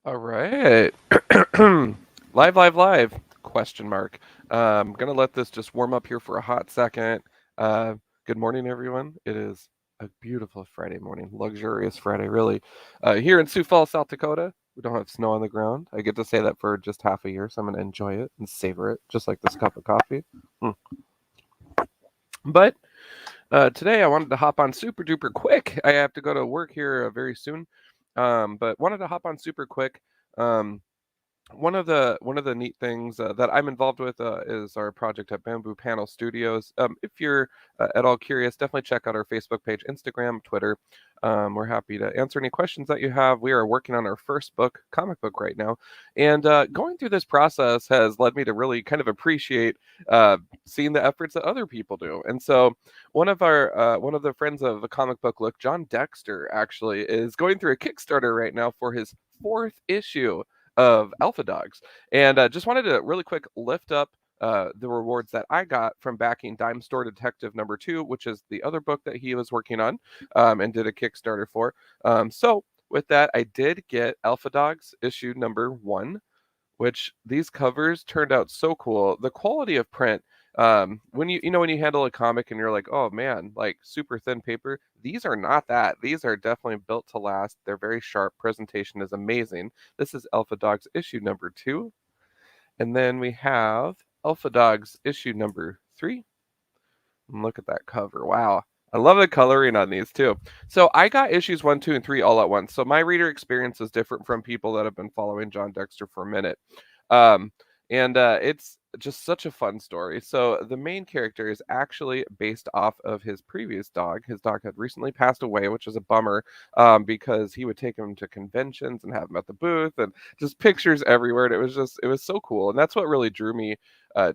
All right. Live, live, live. Question mark. Gonna let this just warm up here for a hot second. Uh, Good morning, everyone. It is a beautiful Friday morning, luxurious Friday, really. Here in Sioux Falls, South Dakota, we don't have snow on the ground. I get to say that for just half a year, so I'm gonna enjoy it and savor it, just like this cup of coffee. Mm. But today I wanted to hop on super duper quick. I have to go to work here very soon, but wanted to hop on super quick. Um, one of the neat things that I'm involved with is our project at Bamboo Panel Studios. If you're at all curious, definitely check out our Facebook page, Instagram, Twitter. We're happy to answer any questions that you have. We are working on our first book, comic book, right now, and going through this process has led me to really kind of appreciate seeing the efforts that other people do. And so, one of the friends of the comic book look, Jon Dexter, actually is going through a Kickstarter right now for his fourth issue of Alpha Dogs. And just wanted to really quick lift up the rewards that I got from backing Dime Store Detective number 2, which is the other book that he was working on and did a Kickstarter for. So, with that, I did get Alpha Dogs issue number 1, which these covers turned out so cool. The quality of print, when when you handle a comic and you're like, oh man, like super thin paper, these are not that. These are definitely built to last. They're very sharp. Presentation is amazing. This is Alpha Dogs issue number 2. And then we have Alpha Dogs issue number 3. And look at that cover. Wow. I love the coloring on these too. So I got issues 1, 2, and 3 all at once. So my reader experience is different from people that have been following Jon Dexter for a minute. Um, and it's just such a fun story. So the main character is actually based off of his previous dog. His dog had recently passed away, which is a bummer because he would take him to conventions and have him at the booth and just pictures everywhere. And it was so cool. And that's what really drew me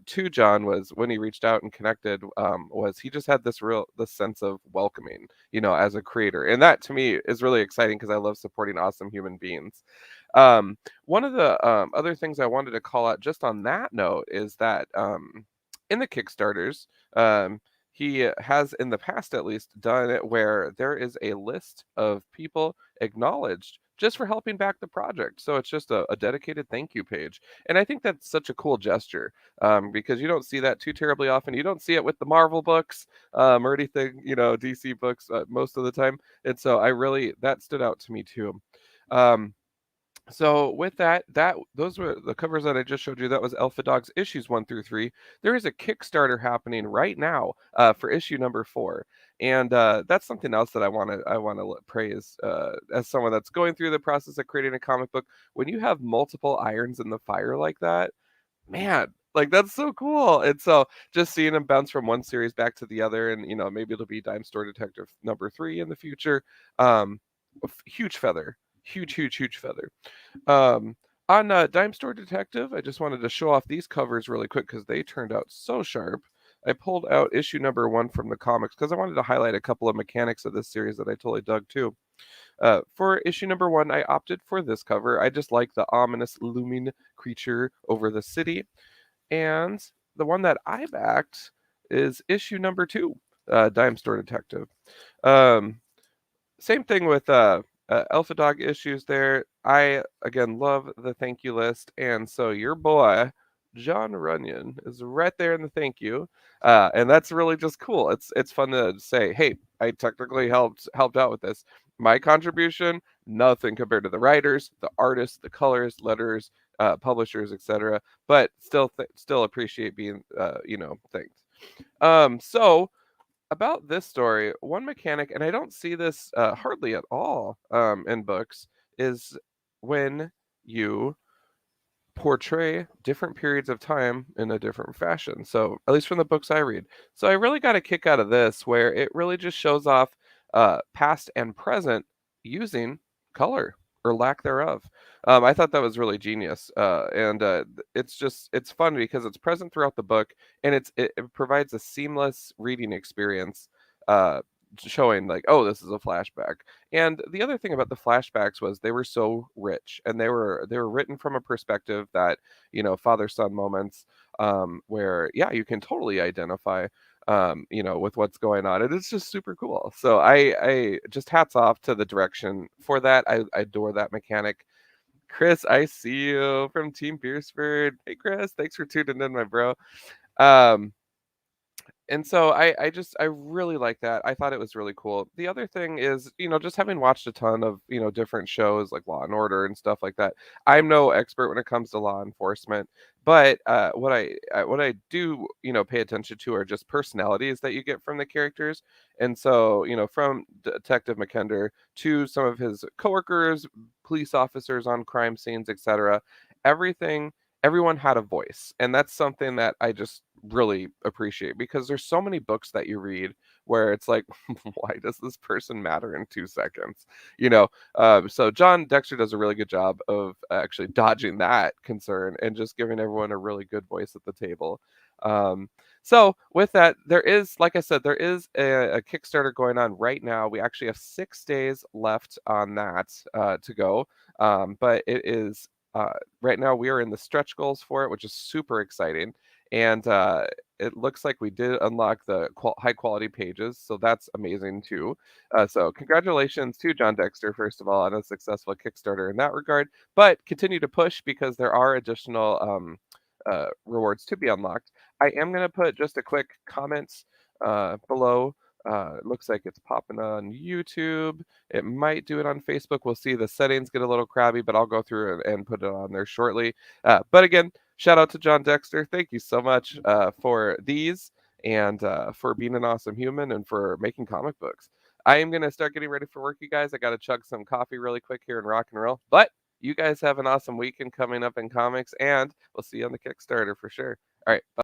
to Jon was when he reached out and connected. Was he just had this sense of welcoming, as a creator, and that to me is really exciting because I love supporting awesome human beings. One of the other things I wanted to call out just on that note is that in the Kickstarters, he has in the past at least done it where there is a list of people acknowledged just for helping back the project. So it's just a dedicated thank you page. And I think that's such a cool gesture because you don't see that too terribly often. You don't see it with the Marvel books or anything, DC books most of the time. And so that stood out to me too. Um, so with that those were the covers that I just showed you. That was Alpha Dogs issues 1 through 3. There is a Kickstarter happening right now for issue number 4, and that's something else that I want to praise as someone that's going through the process of creating a comic book. When you have multiple irons in the fire like that, man, like that's so cool. And so just seeing him bounce from one series back to the other, and maybe it'll be Dime Store Detective number 3 in the future. Huge feather, huge feather. Um, on Dime Store Detective, I just wanted to show off these covers really quick because they turned out so sharp. I pulled out issue number 1 from the comics because I wanted to highlight a couple of mechanics of this series that I totally dug too. For issue number 1, I opted for this cover. I just like the ominous looming creature over the city. And the one that I backed is issue number 2, Dime Store Detective. Um, Same thing with Alpha Dog issues there. I again love the thank you list, and so your boy John Runyon is right there in the thank you, and that's really just cool. It's fun to say, hey, I technically helped out with this. My contribution, nothing compared to the writers, the artists, the colors, letters, publishers, etc. But still appreciate being thanked. So about this story, one mechanic, and I don't see this hardly at all in books, is when you portray different periods of time in a different fashion. So, at least from the books I read. So, I really got a kick out of this, where it really just shows off past and present using color or lack thereof. I thought that was really genius, and it's fun because it's present throughout the book, and it provides a seamless reading experience. Showing like, oh, this is a flashback. And the other thing about the flashbacks was they were so rich, and they were written from a perspective that, father son moments, where yeah, you can totally identify with what's going on. And it's just super cool. So I just hats off to the direction for that. I adore that mechanic. Chris, I see you from Team Beersford. Hey, Chris, thanks for tuning in, my bro. Um, and so I really like that. I thought it was really cool. The other thing is, just having watched a ton of, different shows like Law and Order and stuff like that. I'm no expert when it comes to law enforcement, but what I do, pay attention to are just personalities that you get from the characters. And so, from Detective McKender to some of his coworkers, police officers on crime scenes, etc., everything everyone had a voice, and that's something that I just really appreciate because there's so many books that you read where it's like, why does this person matter in 2 seconds? So Jon Dexter does a really good job of actually dodging that concern and just giving everyone a really good voice at the table. Um, so with that, there is, like I said, there is a Kickstarter going on right now. We actually have 6 days left on that to go, but it is right now we are in the stretch goals for it, which is super exciting. And it looks like we did unlock the high quality pages, so that's amazing too. So congratulations to Jon Dexter, first of all, on a successful Kickstarter in that regard. But continue to push because there are additional rewards to be unlocked. I am going to put just a quick comments below. It looks like it's popping on YouTube. It might do it on Facebook. We'll see. The settings get a little crabby, but I'll go through and put it on there shortly. But again, shout out to Jon Dexter. Thank you so much for these and for being an awesome human and for making comic books. I am going to start getting ready for work, you guys. I got to chug some coffee really quick here and rock and roll. But you guys have an awesome weekend coming up in comics, and we'll see you on the Kickstarter for sure. All right. Bye.